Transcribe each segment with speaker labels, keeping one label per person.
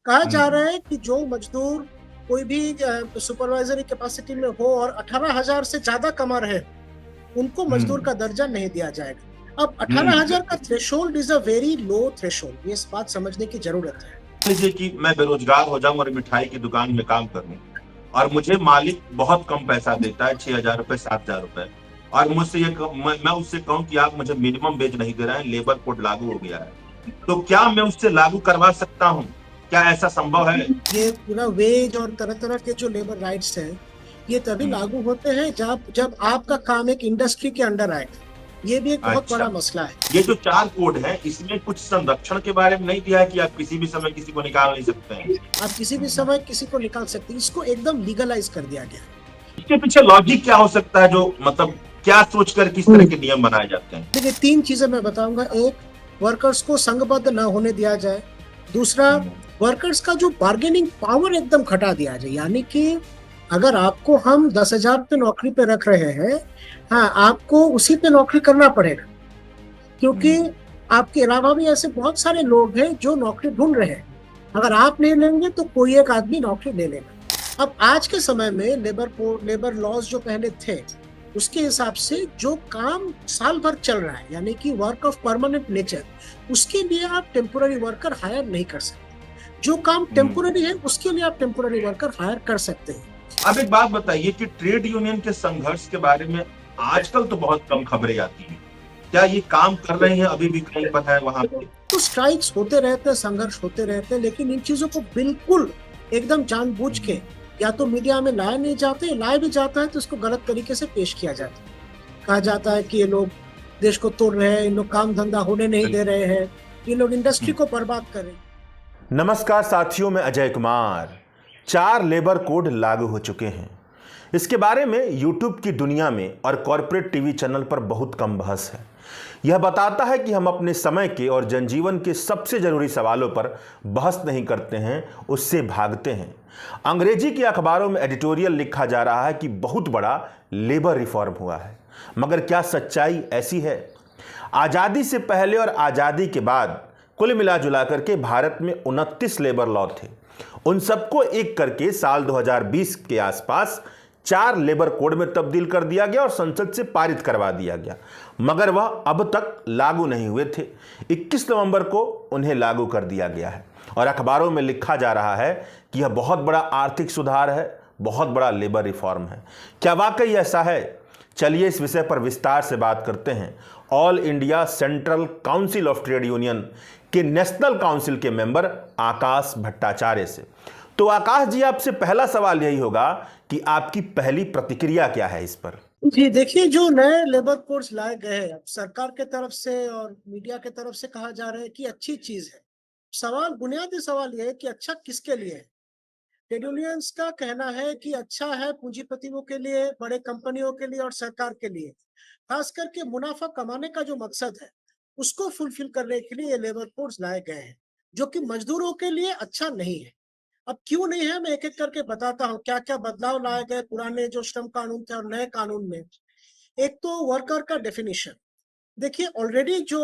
Speaker 1: कहा जा
Speaker 2: हम्म।
Speaker 1: रहा है कि जो मजदूर कोई भी सुपरवाइजरी कैपेसिटी में हो और 18,000 से ज्यादा कमा रहे हो, उनको मजदूर
Speaker 2: हम्म।
Speaker 1: का दर्जा नहीं दिया जाएगा। अब 18,000 का
Speaker 2: बिल्कुल।
Speaker 1: Threshold is a very low threshold, ये इस बात समझने की जरूरत है।
Speaker 2: लीजिए कि मैं बेरोजगार हो जाऊं और मिठाई की दुकान में काम करूं, और मुझे मालिक बहुत कम पैसा देता है, 6,000 रुपए, 7,000 रुपए, और मुझसे मैं उससे कहूं कि आप मुझे मिनिमम वेज नहीं दे रहे हैं, लेबर कोड लागू हो गया है, तो क्या मैं उससे लागू करवा सकता हूं? क्या ऐसा संभव है?
Speaker 1: ये पूरा वेज और तरह तरह के जो लेबर राइट्स हैं, ये तभी
Speaker 2: हम्म।
Speaker 1: लागू होते हैं जब जब आपका काम एक इंडस्ट्री के अंडर आएगा। ये भी एक बहुत
Speaker 2: अच्छा,
Speaker 1: बड़ा मसला है।
Speaker 2: ये जो 4 कोड है, इसमें कुछ संरक्षण के बारे में नहीं दिया है कि आप किसी भी समय किसी को निकाल नहीं सकते हैं?
Speaker 1: आप किसी भी समय किसी को निकाल सकते हैं, इसको एकदम लीगलाइज कर दिया गया है।
Speaker 2: इसके पीछे लॉजिक क्या हो सकता है, जो मतलब क्या सोचकर किस तरह के नियम बनाए जाते हैं?
Speaker 1: देखिए, तीन चीजें मैं बताऊंगा। एक, वर्कर्स को संघबद्ध ना होने दिया जाए। दूसरा,
Speaker 2: हम्म।
Speaker 1: वर्कर्स का जो बार्गेनिंग पावर एकदम घटा दिया जाए, यानी कि अगर आपको हम 10,000 पे नौकरी पे रख रहे हैं, हाँ, आपको उसी पे नौकरी करना पड़ेगा, क्योंकि
Speaker 2: हम्म।
Speaker 1: आपके अलावा भी ऐसे बहुत सारे लोग हैं जो नौकरी ढूंढ रहे हैं। अगर आप नहीं लेंगे तो कोई एक आदमी नौकरी ले लेगा। अब आज के समय में लेबर लॉज जो पहले थे, उसके हिसाब से जो काम साल भर चल रहा है, यानी कि वर्क ऑफ परमानेंट नेचर, उसके लिए आप टेम्पोररी वर्कर हायर नहीं कर सकते। जो काम
Speaker 2: हम्म।
Speaker 1: टेम्पोररी है उसके लिए आप टेम्पोररी वर्कर हायर कर सकते हैं।
Speaker 2: अब एक बात बताइए कि ट्रेड यूनियन के संघर्ष के बारे में आजकल तो बहुत कम खबरें आती हैं। क्या ये काम कर रहे हैं अभी भी कहीं पर है वहां पे?
Speaker 1: तो स्ट्राइक्स होते रहते हैं, संघर्ष होते रहते हैं, लेकिन इन चीजों को बिल्कुल एकदम जानबूझ के या तो मीडिया में लाया नहीं जाते, लाया भी जाता है तो इसको गलत तरीके से पेश किया जाता है। कहा जाता है कि ये लोग देश को तोड़ रहे हैं, इन लोग काम धंधा होने नहीं दे
Speaker 2: बिल्कुल।
Speaker 1: रहे हैं, ये लोग इंडस्ट्री
Speaker 2: हम्म।
Speaker 1: को बर्बाद कर रहे हैं।
Speaker 3: नमस्कार साथियों, मैं अजय कुमार। 4 लेबर कोड लागू हो चुके हैं। इसके बारे में यूट्यूब की दुनिया में और कॉरपोरेट टीवी चैनल पर बहुत कम बहस है। यह बताता है कि हम अपने समय के और जनजीवन के सबसे जरूरी सवालों पर बहस नहीं करते हैं, उससे भागते हैं। अंग्रेजी के अखबारों में एडिटोरियल लिखा जा रहा है कि बहुत बड़ा लेबर रिफॉर्म हुआ है, मगर क्या सच्चाई ऐसी है? आज़ादी से पहले और आज़ादी के बाद कुल मिला जुला करके भारत में 29 लेबर लॉ थे। उन सबको एक करके साल 2020 के आसपास 4 लेबर कोड में तब्दील कर दिया गया और संसद से पारित करवा दिया गया, मगर वह अब तक लागू नहीं हुए थे। 21 नवंबर को उन्हें लागू कर दिया गया है और अखबारों में लिखा जा रहा है कि यह बहुत बड़ा आर्थिक सुधार है, बहुत बड़ा लेबर रिफॉर्म है। क्या वाकई ऐसा है? चलिए इस विषय पर विस्तार से बात करते हैं all India central council of trade union के नेशनल काउंसिल के मेंबर आकाश भट्टाचार्य से। तो आकाश जी, आपसे पहला सवाल यही होगा कि आपकी पहली प्रतिक्रिया क्या है इस पर?
Speaker 1: जी देखिए, जो नए लेबर कोड्स लाए गए हैं, सरकार के तरफ से और मीडिया के तरफ से कहा जा रहा है कि अच्छी चीज है। सवाल, बुनियादी सवाल यह है कि अच्छा किसके लिए है। ट्रेड यूनियंस का कहना है कि अच्छा है पूंजीपतियों के लिए, बड़े कंपनियों के लिए और सरकार के लिए। खास करके मुनाफा कमाने का जो मकसद है, उसको फुलफिल करने के लिए ये लेबर कोड्स लाए गए हैं, जो कि मजदूरों के लिए अच्छा नहीं है। अब क्यों नहीं है, मैं एक एक करके बताता हूँ क्या क्या बदलाव लाए गए पुराने जो श्रम कानून थे और नए कानून में। एक तो वर्कर का डेफिनेशन। देखिए, ऑलरेडी जो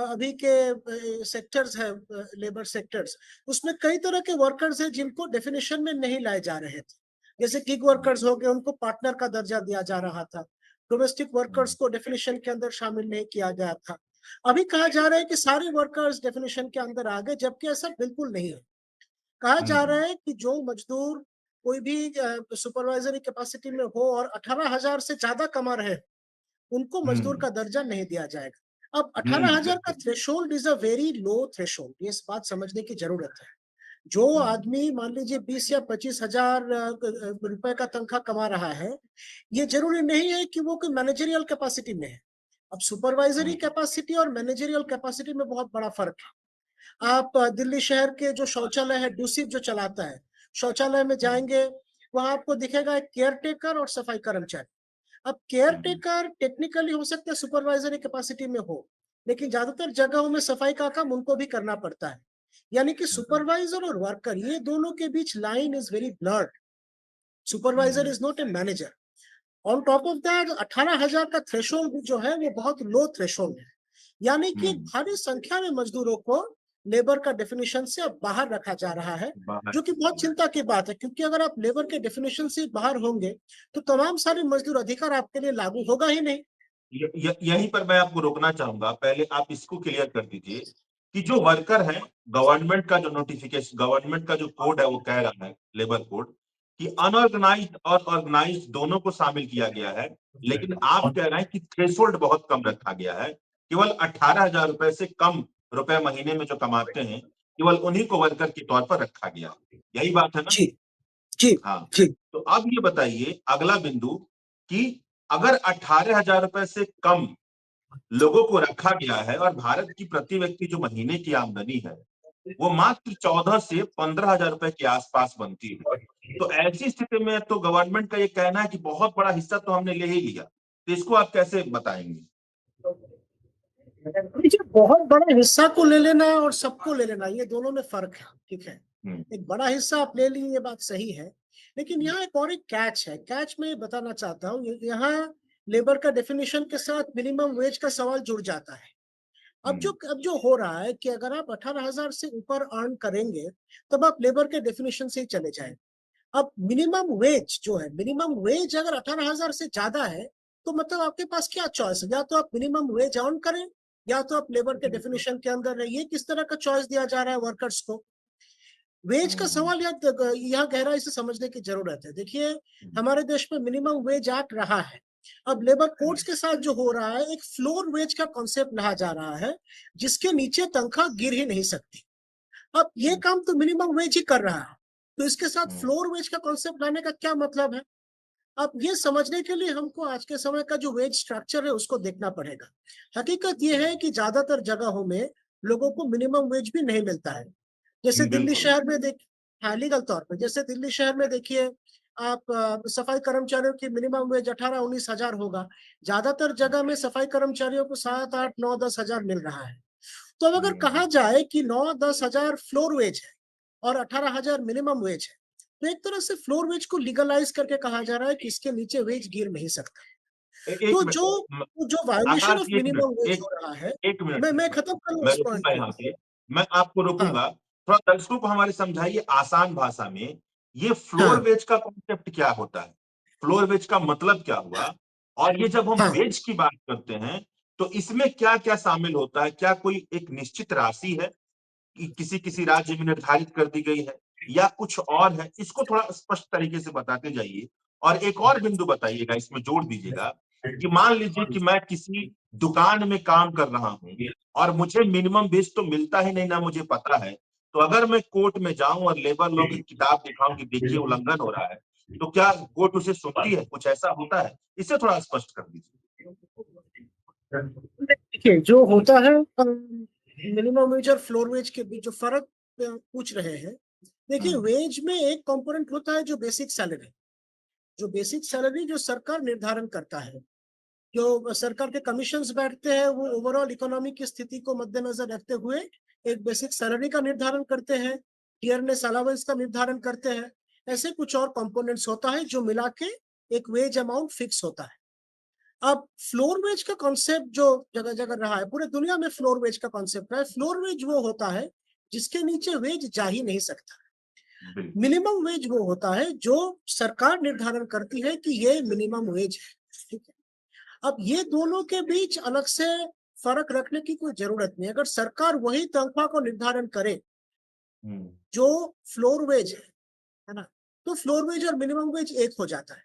Speaker 1: अभी के सेक्टर्स है, लेबर सेक्टर्स, उसमें कई तरह के वर्कर्स हैं जिनको डेफिनेशन में नहीं लाए जा रहे थे। जैसे गिग वर्कर्स हो गए, उनको पार्टनर का दर्जा दिया जा रहा था। डोमेस्टिक वर्कर्स को डेफिनेशन के अंदर शामिल नहीं किया गया था। अभी कहा जा रहा है कि सारे वर्कर्स डेफिनेशन के अंदर आ गए, जबकि ऐसा बिल्कुल नहीं है। कहा जा रहा है कि जो मजदूर कोई भी सुपरवाइजरी कैपेसिटी में हो और 18,000 से ज्यादा कमा रहे हैं, उनको मजदूर का दर्जा नहीं दिया जाएगा। अब 18,000 का
Speaker 2: बिल्कुल।
Speaker 1: Threshold is a very low threshold, ये इस बात समझने की जरूरत है। जो आदमी मान लीजिए 20 या 25,000 रुपए का तनख्वाह कमा रहा है, ये जरूरी नहीं है कि वो कोई मैनेजरियल कैपेसिटी में है। अब सुपरवाइजरी कैपेसिटी और मैनेजरियल कैपेसिटी में बहुत बड़ा फर्क है। आप दिल्ली शहर के जो शौचालय है, डूसिफ जो चलाता है, शौचालय में जाएंगे, वहां आपको दिखेगा एक केयर टेकर और सफाई कर्मचारी। अब केयर टेकर टेक्निकली हो सकता है सुपरवाइजरी कैपेसिटी में हो, लेकिन ज्यादातर जगहों में सफाई का काम उनको भी करना पड़ता है। यानी कि सुपरवाइजर और वर्कर, ये दोनों के बीच line is very blurred. Supervisor is not a manager. On top of that, 18,000 का थ्रेशोल्ड जो है वो बहुत लो थ्रेशोल्ड है, यानी कि भारी संख्या में मजदूरों को लेबर का डेफिनेशन से अब बाहर रखा जा रहा है, जो कि बहुत चिंता की बात है, क्योंकि अगर आप लेबर के डेफिनेशन से बाहर होंगे तो तमाम सारे मजदूर अधिकार आपके लिए लागू होगा ही नहीं।
Speaker 2: यहीं पर मैं आपको रोकना चाहूंगा। पहले आप इसको क्लियर कर दीजिए कि जो वर्कर है, गवर्नमेंट का जो नोटिफिकेशन, गवर्नमेंट का जो कोड है वो कह रहा है, लेबर कोड, कि अनऑर्गेनाइज्ड और ऑर्गेनाइज्ड दोनों को शामिल किया गया है। लेकिन आप कह रहे हैं कि थ्रेशोल्ड बहुत कम रखा गया है, केवल 18,000 रुपए से कम रुपए महीने में जो कमाते हैं, केवल उन्हीं को वर्कर के तौर पर रखा गया। यही बात है ना?
Speaker 1: जी जी
Speaker 2: हाँ।
Speaker 1: जी।
Speaker 2: तो अब ये बताइए अगला बिंदु कि अगर 18,000 रुपए से कम लोगों को रखा गया है और भारत की प्रति व्यक्ति जो महीने की आमदनी है वो मात्र 14 से 15,000 रुपए के आसपास बनती है, तो ऐसी स्थिति में तो गवर्नमेंट का ये कहना है कि बहुत बड़ा हिस्सा तो हमने ले ही लिया, तो इसको आप कैसे बताएंगे?
Speaker 1: देखिए, बहुत बड़े हिस्सा को ले लेना और सबको ले लेना, ये दोनों में फर्क है, ठीक है। एक बड़ा हिस्सा आप ले लिए, ये बात सही है, लेकिन यहाँ एक और एक कैच है। कैच में ये बताना चाहता हूँ, यहाँ लेबर का डेफिनेशन के साथ मिनिमम वेज का सवाल जुड़ जाता है। अब जो हो रहा है कि अगर आप 18,000 से ऊपर अर्न करेंगे तब आप लेबर के डेफिनेशन से ही चले जाएं। अब मिनिमम वेज जो है, मिनिमम वेज अगर 18,000 से ज्यादा है तो मतलब आपके पास क्या चॉइस है? या तो आप मिनिमम वेज अर्न करें या तो आप लेबर के डेफिनेशन के अंदर रहिए। किस तरह का चॉइस दिया जा रहा है वर्कर्स को? वेज का सवाल यहाँ गहराई से समझने की जरूरत है। देखिए, हमारे देश में मिनिमम वेज एक्ट रहा है। अब लेबर कोड्स के साथ जो हो रहा है, एक फ्लोर वेज का कॉन्सेप्ट लाया जा रहा है, जिसके नीचे तनख्वाह गिर ही नहीं सकती। अब ये काम तो मिनिमम वेज ही कर रहा है, तो इसके साथ फ्लोर वेज का कॉन्सेप्ट लाने का क्या मतलब है? अब ये समझने के लिए हमको आज के समय का जो वेज स्ट्रक्चर है उसको देखना पड़ेगा। हकीकत ये है कि ज्यादातर जगहों में लोगों को मिनिमम वेज भी नहीं मिलता है। जैसे दिल्ली शहर में हाँ, लीगल तौर पे जैसे दिल्ली शहर में देखिए आप, सफाई कर्मचारियों की मिनिमम वेज 18-19 हजार होगा। ज्यादातर जगह में सफाई कर्मचारियों को 7, 8, 9, 10 हजार मिल रहा है। तो अब अगर कहा जाए कि 9-10 हजार फ्लोर वेज है और 18,000 मिनिमम वेज है, तो एक तरह से फ्लोर वेज को लीगलाइज करके कहा जा रहा है कि इसके नीचे वेज गिर नहीं सकता। तो जो वायोलेशन ऑफ मिनिमम वेज हो रहा है, मैं खत्म करूं इस पॉइंट को।
Speaker 2: मैं आपको रोकूंगा। थोड़ा दर्शकों को हमारे समझाइए आसान भाषा में, ये फ्लोर वेज का कॉन्सेप्ट क्या होता है, फ्लोर वेज का मतलब क्या हुआ, और ये जब हम वेज की बात करते हैं तो इसमें क्या क्या शामिल होता है? क्या कोई एक निश्चित राशि है कि किसी राज्य में निर्धारित कर दी गई है या कुछ और है? इसको थोड़ा स्पष्ट तरीके से बताते जाइए। और एक और बिंदु बताइएगा, इसमें जोड़ दीजिएगा कि मान लीजिए कि मैं किसी दुकान में काम कर रहा हूं और मुझे मिनिमम वेज तो मिलता ही नहीं, ना मुझे पता है, तो अगर मैं कोर्ट में जाऊं और लेबर लॉ की किताब दिखाऊं कि देखिए उल्लंघन हो रहा है, तो क्या कोर्ट उसे सुनती है? कुछ ऐसा होता है? इसे थोड़ा स्पष्ट कर दीजिए।
Speaker 1: देखिए, जो होता है मिनिमम वेज और फ्लोर वेज के बीच जो फर्क पूछ रहे हैं, देखिए वेज में एक कंपोनेंट होता है जो बेसिक सैलरी, जो सरकार निर्धारण करता है। जो सरकार के कमीशंस बैठते हैं वो ओवरऑल इकोनॉमी की स्थिति को मद्देनजर रखते हुए एक बेसिक सैलरी का निर्धारण करते हैं, टियरनेस अलाउंस का निर्धारण करते हैं। ऐसे कुछ और कंपोनेंट्स होता है जो मिला के एक वेज अमाउंट फिक्स होता है। अब फ्लोर वेज का कॉन्सेप्ट जो जगह जगह रहा है, पूरे दुनिया में फ्लोर वेज का कॉन्सेप्ट है। फ्लोर वेज वो होता है जिसके नीचे वेज जा ही नहीं सकता। मिनिमम वेज वो होता है जो सरकार निर्धारण करती है कि ये मिनिमम वेज है, ठीक है। अब ये दोनों के बीच अलग से फर्क रखने की कोई जरूरत नहीं। अगर सरकार वही तनख्वाह को निर्धारण करे जो फ्लोर वेज है ना, तो फ्लोर वेज और मिनिमम वेज एक हो जाता है।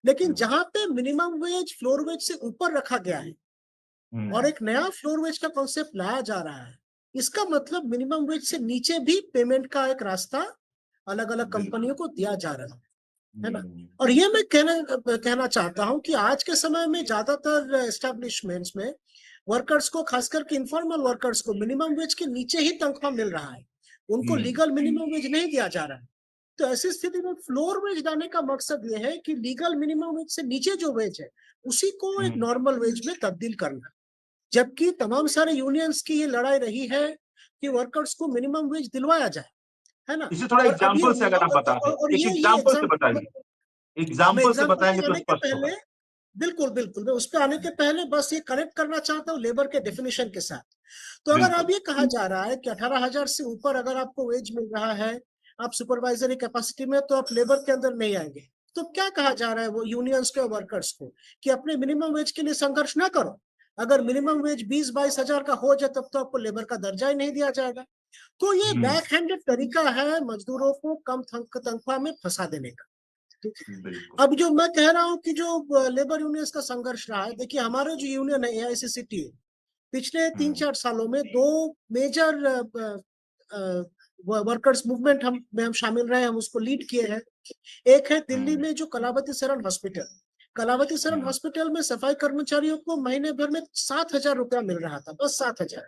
Speaker 1: लेकिन जहां पे मिनिमम वेज फ्लोर वेज से ऊपर रखा गया है और एक नया फ्लोर वेज का कॉन्सेप्ट लाया जा रहा है, इसका मतलब मिनिमम वेज से नीचे भी पेमेंट का एक रास्ता अलग अलग कंपनियों को दिया जा रहा है ना। और ये मैं कहना चाहता हूं कि आज के समय में ज्यादातर एस्टेब्लिशमेंट्स में वर्कर्स को, खास करके इनफॉर्मल वर्कर्स को, मिनिमम वेज के नीचे ही तनख्वाह मिल रहा है, उनको लीगल मिनिमम वेज नहीं दिया जा रहा है। तो ऐसी स्थिति में फ्लोर वेज लाने का मकसद ये है कि लीगल मिनिमम वेज से नीचे जो वेज है उसी को एक नॉर्मल वेज में तब्दील करना। जबकि तमाम सारे यूनियंस की ये लड़ाई रही है कि वर्कर्स को मिनिमम वेज दिलवाया जाए, है ना।
Speaker 2: इसे थोड़ा एग्जांपल से अगर आप बता दें, एक एग्जांपल से बताइए, एग्जांपल से बताएंगे तो स्पष्ट होगा।
Speaker 1: बिल्कुल, बिल्कुल। मैं उस पे आने के पहले बस ये कनेक्ट करना चाहता हूँ लेबर के डेफिनिशन के साथ। तो अगर अब
Speaker 2: बिल्कुल।
Speaker 1: ये कहा जा रहा है कि 18,000 से ऊपर अगर आपको वेज मिल रहा है, आप सुपरवाइजरी कैपेसिटी में, तो आप लेबर के अंदर नहीं आएँगे। तो क्या कहा जा रहा है वो यूनियंस के और वर्कर्स को कि अपने मिनिमम वेज के लिए संघर्ष ना करो। अगर मिनिमम वेज 20-22 हज़ार का हो जाए तब तो आपको लेबर का दर्जा ही नहीं दिया जाएगा। तो ये
Speaker 2: हुँ,
Speaker 1: बैक हैंडेड तरीका है मजदूरों को कम तनख्वाह में फँसा देने का। ठीक है।
Speaker 2: बिल्कुल।
Speaker 1: अब जो मैं कह रहा हूँ कि जो लेबर यूनियंस का संघर्ष रहा है, देखिए हमारे जो यूनियन है एआईसीसीटी, पिछले
Speaker 2: हुँ,
Speaker 1: 3-4 सालों में 2 मेजर वर्कर्स मूवमेंट हम शामिल रहे, हम उसको लीड किए हैं। एक है दिल्ली
Speaker 2: हुँ,
Speaker 1: में जो कलावती सरन हॉस्पिटल। कलावती सरन
Speaker 2: हुँ,
Speaker 1: हॉस्पिटल में सफाई कर्मचारियों को महीने भर में 7,000 रुपया मिल रहा था, बस 7,000।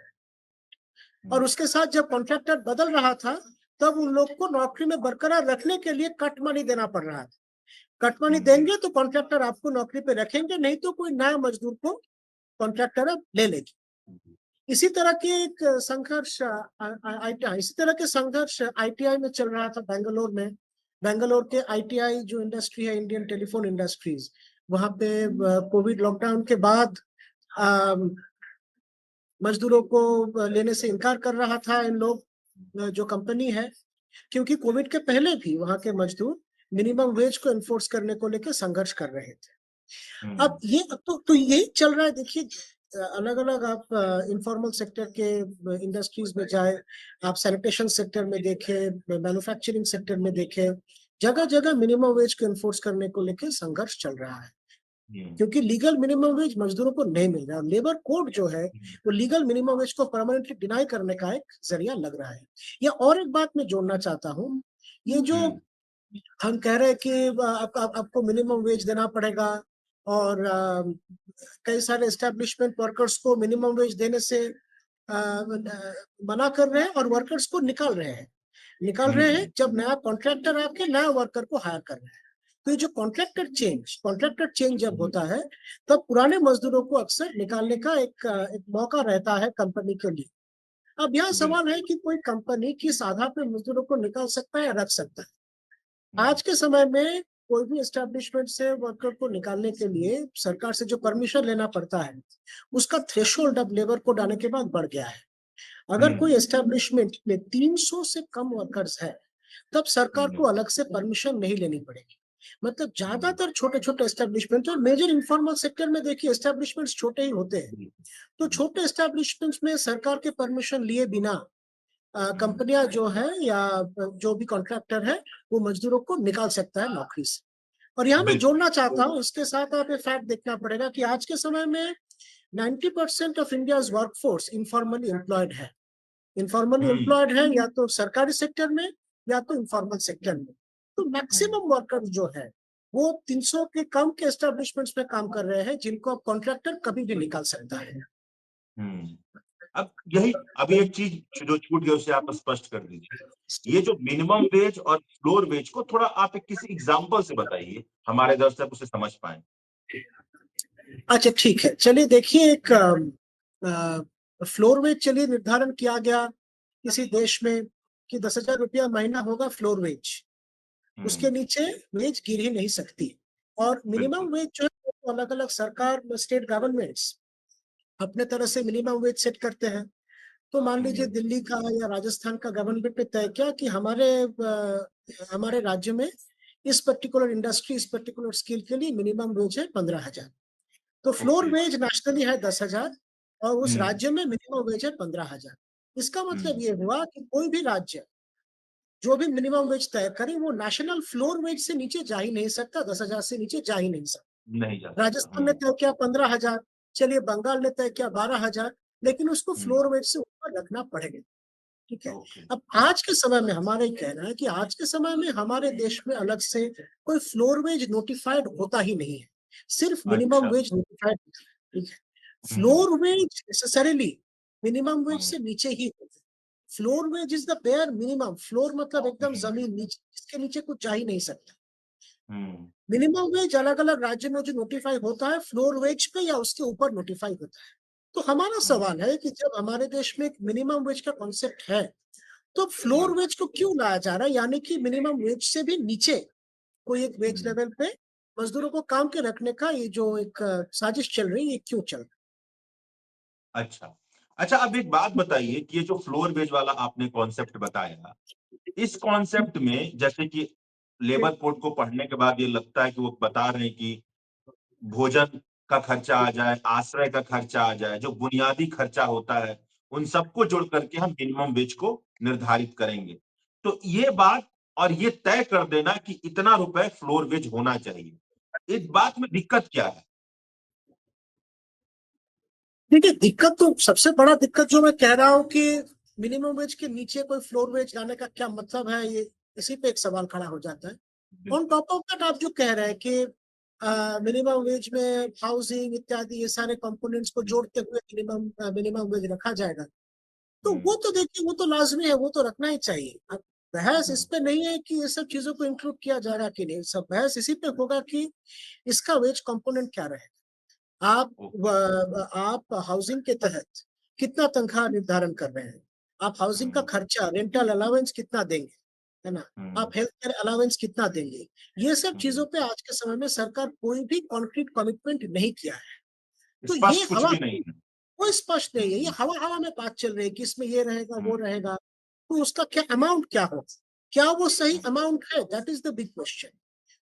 Speaker 2: हुँ,
Speaker 1: और उसके साथ जब कॉन्ट्रैक्टर बदल रहा था, तब उन लोग को नौकरी में बरकरार रखने के लिए कट मनी देना पड़ रहा था। कट मनी
Speaker 2: हुँ,
Speaker 1: देंगे तो कॉन्ट्रैक्टर आपको नौकरी पे रखेंगे, नहीं तो कोई नया मजदूर को कॉन्ट्रैक्टर अब ले लेगी।
Speaker 2: हुँ,
Speaker 1: इसी तरह के एक संघर्ष आईटीआई इसी तरह के संघर्ष आईटीआई में चल रहा था बैंगलोर में। बैंगलोर के आईटीआई जो इंडस्ट्री है, इंडियन टेलीफोन इंडस्ट्रीज, वहाँ पे कोविड लॉकडाउन के बाद मजदूरों को लेने से इनकार कर रहा था इन लोग, जो कंपनी है, क्योंकि कोविड के पहले भी वहाँ के मजदूर मिनिमम वेज को एनफोर्स करने को लेकर संघर्ष कर रहे थे। अब
Speaker 2: हुँ,
Speaker 1: ये तो यही चल रहा है। देखिए अलग-अलग आप इन्फॉर्मल सेक्टर के इंडस्ट्रीज में जाए, आप सैनिटेशन सेक्टर में देखें, मैन्युफैक्चरिंग सेक्टर में देखें, जगह-जगह मिनिमम वेज को एनफोर्स करने को लेके संघर्ष चल रहा है।
Speaker 2: हुँ,
Speaker 1: क्योंकि लीगल मिनिमम वेज मजदूरों को नहीं मिल रहा है। लेबर कोड जो है,
Speaker 2: हुँ,
Speaker 1: वो लीगल मिनिमम वेज को परमानेंटली डिनाई करने का एक ज़रिया लग रहा है। या और एक बात मैं जोड़ना चाहता हूँ, ये जो
Speaker 2: हुँ,
Speaker 1: हम कह रहे हैं कि आपको मिनिमम वेज देना पड़ेगा और कई सारे एस्टेब्लिशमेंट वर्कर्स को मिनिमम वेज देने से मना कर रहे हैं और वर्कर्स को निकाल रहे हैं। निकाल रहे हैं
Speaker 2: हुँ,
Speaker 1: जब नया कॉन्ट्रैक्टर आके नया वर्कर को हायर कर रहे हैं। तो ये जो कॉन्ट्रैक्टर चेंज जब
Speaker 2: हुँ,
Speaker 1: होता है, तब पुराने मजदूरों को अक्सर निकालने का एक मौका रहता है कंपनी के लिए। अब यहाँ सवाल
Speaker 2: बिल्कुल।
Speaker 1: है कि कोई कंपनी किस आधार पे मजदूरों को निकाल सकता है या रख सकता है?
Speaker 2: हुँ,
Speaker 1: आज के समय में कोई भी एस्टेब्लिशमेंट से वर्कर को निकालने के लिए सरकार से जो परमिशन लेना पड़ता है, उसका थ्रेशोल्ड अब लेबर कोड आने के बाद बढ़ गया है। अगर कोई
Speaker 2: हुँ,
Speaker 1: एस्टेब्लिशमेंट में 300 से कम वर्कर्स है, तब सरकार को
Speaker 2: हुँ,
Speaker 1: अलग से परमिशन नहीं लेनी पड़ेगी। मतलब
Speaker 2: हुँ,
Speaker 1: ज्यादातर छोटे-छोटे एस्टेब्लिशमेंट और मेजर इन्फॉर्मल सेक्टर में देखिए एस्टेब्लिशमेंट्स छोटे ही होते हैं।
Speaker 2: बिल्कुल।
Speaker 1: तो
Speaker 2: हुँ,
Speaker 1: छोटे एस्टेब्लिशमेंट्स में सरकार के परमिशन लिए बिना
Speaker 2: हुँ,
Speaker 1: कंपनियां जो है या जो भी कॉन्ट्रैक्टर है, वो मजदूरों को निकाल सकता है नौकरी से। और यहाँ मैं
Speaker 2: बिल्कुल।
Speaker 1: जोड़ना चाहता हूँ, इसके साथ आप ये फैक्ट देखना पड़ेगा कि आज के समय में 90% of India's workforce informally employed है। इनफॉर्मली
Speaker 2: हुँ,
Speaker 1: एम्प्लॉयड है या तो सरकारी सेक्टर में या तो इनफॉर्मल सेक्टर में। तो
Speaker 2: हुँ,
Speaker 1: मैक्सिमम वर्कर्स जो है, वो 300 के कम के एस्टेब्लिशमेंट्स में काम कर रहे हैं, जिनको अब कॉन्ट्रैक्टर कभी भी निकाल सकता है।
Speaker 2: हुँ। अब यही अभी एक चीज़ जो छूट गई उसे आप स्पष्ट कर दीजिए। ये जो मिनिमम वेज और फ्लोर वेज को थोड़ा आप एक किसी एग्ज़ाम्पल से बताइए, हमारे दर्शक उसे समझ पाएँ।
Speaker 1: अच्छा ठीक है, चलिए देखिए एक फ्लोर वेज चलिए निर्धारण किया गया किसी देश में कि 10,000 रुपया महीना होगा फ्लोर वेज। उसके
Speaker 2: हुँ,
Speaker 1: नीचे वेज गिर ही नहीं सकती। और
Speaker 2: बिल्कुल।
Speaker 1: मिनिमम वेज जो है वो अलग-अलग सरकार, स्टेट गवर्नमेंट्स अपने तरह से मिनिमम वेज सेट करते हैं। तो मान लीजिए
Speaker 2: हुँ,
Speaker 1: दिल्ली का या राजस्थान का गवर्नमेंट ने तय किया कि हमारे राज्य में इस पर्टिकुलर इंडस्ट्री, इस पर्टिकुलर स्किल के लिए मिनिमम वेज है 15,000। तो फ्लोर
Speaker 2: ओके।
Speaker 1: वेज नेशनली है 10,000 और उस
Speaker 2: हुँ,
Speaker 1: राज्य में मिनिमम वेज है 15,000। इसका मतलब
Speaker 2: हुँ,
Speaker 1: ये हुआ कि कोई भी राज्य जो भी मिनिमम वेज तय करे, वो नेशनल फ्लोर वेज से नीचे जा ही नहीं सकता, 10,000 से नीचे जा ही नहीं सकता।
Speaker 2: नहीं जा सकता।
Speaker 1: राजस्थान ने
Speaker 2: हुँ,
Speaker 1: तय किया 15,000, चलिए बंगाल ने तय किया 12,000, लेकिन उसको
Speaker 2: हुँ,
Speaker 1: फ्लोर वेज से ऊपर रखना पड़ेगा। ठीक है।
Speaker 2: ओके।
Speaker 1: अब आज के समय में हमारा ये कहना है कि आज के समय में हमारे देश में अलग से कोई फ्लोर वेज नोटिफाइड होता ही नहीं है। सिर्फ मिनिमम
Speaker 2: अच्छा।
Speaker 1: वेज नोटिफाइड होता है। ठीक है।
Speaker 2: हुँ,
Speaker 1: floor wage necessarily minimum wage
Speaker 2: हुँ,
Speaker 1: से नीचे ही होता है। Floor wage is the bare minimum. Floor मतलब एकदम
Speaker 2: हुँ,
Speaker 1: ज़मीन नीचे, जिसके नीचे कुछ जा ही नहीं सकता।
Speaker 2: हुँ,
Speaker 1: मिनिमम वेज अलग-अलग राज्य में जो नोटिफाई होता है, फ्लोर वेज पे या उसके ऊपर नोटिफाई होता है। तो हमारा
Speaker 2: हुँ,
Speaker 1: सवाल है कि जब हमारे देश में एक मिनिमम वेज का कॉन्सेप्ट है, तो फ्लोर
Speaker 2: हुँ,
Speaker 1: वेज को क्यों लाया जा रहा है? यानी कि मिनिमम वेज से भी नीचे कोई एक वेज
Speaker 2: हुँ,
Speaker 1: लेवल पे मजदूरों को काम के रखने का ये जो एक साजिश चल रही है, ये क्यों चल रही
Speaker 2: अच्छा। अच्छा, अब एक बात बताइए कि ये जो फ्लोर वेज वाला आपने कॉन्सेप्ट बताया, इस कॉन्सेप्ट में जैसे कि लेबर कोड को पढ़ने के बाद ये लगता है कि वो बता रहे हैं कि भोजन का खर्चा आ जाए, आश्रय का खर्चा आ जाए, जो बुनियादी खर्चा होता है, उन सबको जोड़ करके हम मिनिमम वेज को निर्धारित करेंगे। तो ये बात और ये तय कर देना कि इतना रुपए फ्लोर वेज होना चाहिए, इस बात में दिक्कत क्या है?
Speaker 1: देखिए, दिक्कत तो सबसे बड़ा दिक्कत जो मैं कह रहा हूँ कि मिनिमम वेज के नीचे कोई फ्लोर वेज लाने का क्या मतलब है, ये इसी पे एक सवाल खड़ा हो जाता है। ऑन टॉप ऑफ दैट आप जो कह रहे हैं कि मिनिमम वेज में हाउसिंग इत्यादि ये सारे कंपोनेंट्स को जोड़ते हुए मिनिमम वेज रखा जाएगा, तो वो तो देखिए वो तो लाजमी है, वो तो रखना ही चाहिए। अब बहस इस पे नहीं है कि ये सब चीजों को इंक्लूड किया जा रहा कि नहीं, सब बहस इसी पे होगा कि इसका वेज कंपोनेंट क्या रहे। आप आप हाउसिंग के तहत कितना तनख्वाह निर्धारण कर रहे हैं, आप हाउसिंग का खर्चा रेंटल अलाउंस कितना देंगे, है ना, आप हेल्थ केयर अलाउंस कितना देंगे, ये सब चीजों पे आज के समय में सरकार कोई भी कॉन्क्रीट कमिटमेंट नहीं किया है। तो ये
Speaker 2: स्पष्ट कुछ
Speaker 1: हवा
Speaker 2: भी नहीं है।
Speaker 1: कोई स्पष्ट नहीं है, ये हवा हवा में बात चल रही है कि इसमें ये रहेगा वो रहेगा, तो उसका क्या अमाउंट क्या हो, क्या वो सही अमाउंट है, that is the big question.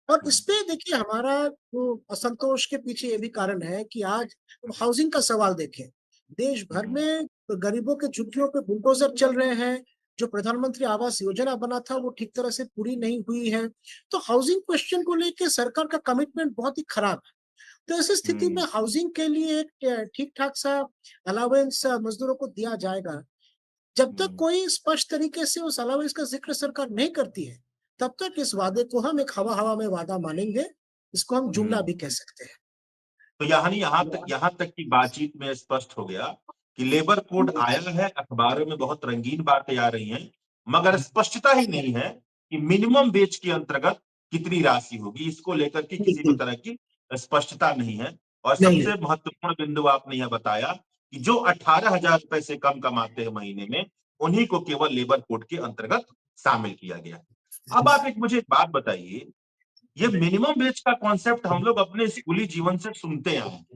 Speaker 1: और इसपे देखिए हमारा जो असंतोष के पीछे ये भी कारण है कि आज हाउसिंग का सवाल देखें, देश भर में गरीबों के झुग्गियों पे बुलडोजर चल रहे हैं, जो प्रधानमंत्री आवास योजना बना था वो ठीक तरह से पूरी नहीं हुई है, तो हाउसिंग क्वेश्चन को लेके सरकार का कमिटमेंट बहुत ही खराब है। तो ऐसी स्थिति में हाउसिंग के लिए एक ठीक ठाक सा अलावेंस मजदूरों को दिया जाएगा, जब तक कोई स्पष्ट तरीके से उस अलावेंस का जिक्र सरकार नहीं करती है, तब तक इस वादे को हम एक हवा हवा में वादा मानेंगे, इसको हम जुमला भी कह सकते हैं।
Speaker 2: तो यानी यहाँ तक की बातचीत में स्पष्ट हो गया कि लेबर कोड आया है, अखबारों में बहुत रंगीन बातें आ रही हैं, मगर स्पष्टता ही नहीं है कि मिनिमम वेज के अंतर्गत कितनी राशि होगी, इसको लेकर के किसी भी
Speaker 1: बिल्कुल
Speaker 2: तरह की स्पष्टता नहीं है। और
Speaker 1: नहीं है।
Speaker 2: सबसे महत्वपूर्ण बिंदु आपने यह बताया कि जो 18,000 रुपए से कम कमाते हैं महीने में, उन्हीं को केवल लेबर कोड के अंतर्गत शामिल किया गया। अब आप एक मुझे एक बात बताइए, ये मिनिमम वेज का कॉन्सेप्ट हम लोग अपने स्कूली जीवन से सुनते आए हैं,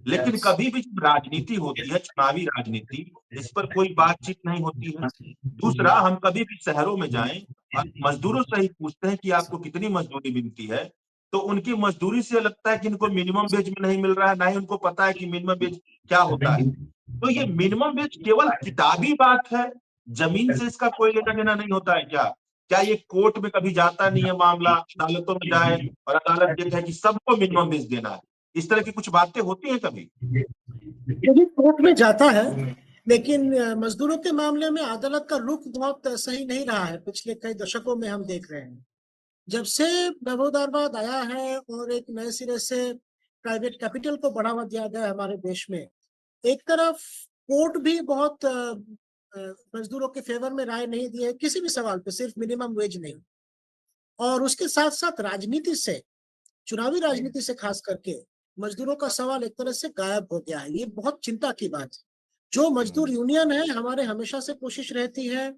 Speaker 2: लेकिन कभी भी जब राजनीति होती है, चुनावी राजनीति, इस पर कोई बातचीत नहीं होती है। दूसरा, हम कभी भी शहरों में जाएं और मजदूरों से ही पूछते हैं कि आपको कितनी मजदूरी मिलती है, तो उनकी मजदूरी से लगता है कि इनको मिनिमम वेज में नहीं मिल रहा है, ना ही उनको पता है कि मिनिमम वेज क्या होता है। तो ये मिनिमम वेज केवल किताबी बात है, जमीन से इसका कोई लेना देना नहीं होता है क्या? क्या ये कोर्ट में कभी जाता नहीं है मामला, अदालतों में जाए और अदालत ये कहे कि सबको मिनिमम वेज देना है? इस तरह की कुछ बातें होती हैं कभी?
Speaker 1: यदि कोर्ट में जाता है, लेकिन मजदूरों के मामले में अदालत का रुख बहुत सही नहीं रहा है, पिछले कई दशकों में हम देख रहे हैं। जब से नवोदारवाद आया है और एक नए सिरे से प्राइवेट कैपिटल को बढ़ावा दिया गया है हमारे देश में, एक तरफ कोर्ट भी बहुत मजदूरों के फेवर में राय नहीं दी है किसी भी सवाल पे, सिर्फ मिनिमम वेज नहीं, और उसके साथ साथ राजनीति से, चुनावी राजनीति से खास करके मजदूरों का सवाल एक तरह से गायब हो गया है। ये बहुत चिंता की बात है। जो मजदूर यूनियन है हमारे, हमेशा से कोशिश रहती है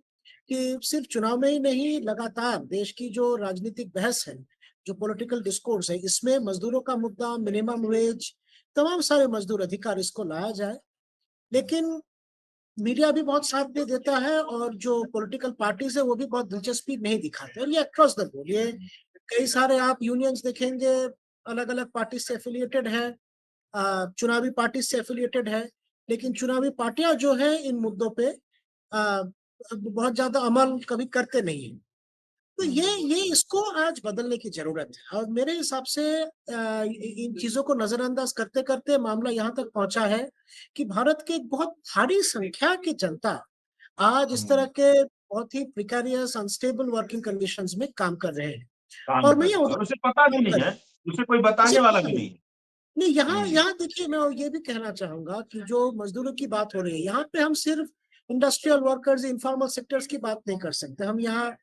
Speaker 1: कि सिर्फ चुनाव में ही नहीं, लगातार देश की जो राजनीतिक बहस है, जो पॉलिटिकल डिस्कोर्स है, इसमें मजदूरों का मुद्दा, मिनिमम वेज, तमाम सारे मजदूर अधिकार, इसको लाया जाए। लेकिन मीडिया भी बहुत साथ दे देता है और जो पॉलिटिकल पार्टीज है वो भी बहुत दिलचस्पी नहीं दिखाते, और ये अक्रॉस द बोर्ड, ये कई सारे आप यूनियंस देखेंगे, अलग अलग पार्टी से एफिलिएटेड है, चुनावी पार्टी से एफिलिएटेड है, लेकिन चुनावी पार्टियां जो है इन मुद्दों पे बहुत ज्यादा अमल कभी करते नहीं है। तो ये इसको आज बदलने की जरूरत है, और मेरे हिसाब से इन चीजों को नजरअंदाज करते करते मामला यहाँ तक पहुंचा है कि भारत के एक बहुत भारी संख्या की जनता आज इस तरह के बहुत ही प्रिकेरियस अनस्टेबल वर्किंग कंडीशंस में काम कर रहे हैं।
Speaker 2: काम
Speaker 1: और मैं
Speaker 2: कर
Speaker 1: ये
Speaker 2: रहे हैं और उसे पता भी नहीं है, उसे कोई बताने वाला भी नहीं है।
Speaker 1: नहीं, यहाँ
Speaker 2: हम्म,
Speaker 1: यहाँ देखिए, मैं ये भी कहना चाहूंगा कि जो मजदूरों की बात हो रही है, यहाँ पे हम सिर्फ इंडस्ट्रियल वर्कर्स, इनफॉर्मल सेक्टर्स की बात नहीं कर सकते। हम यहाँ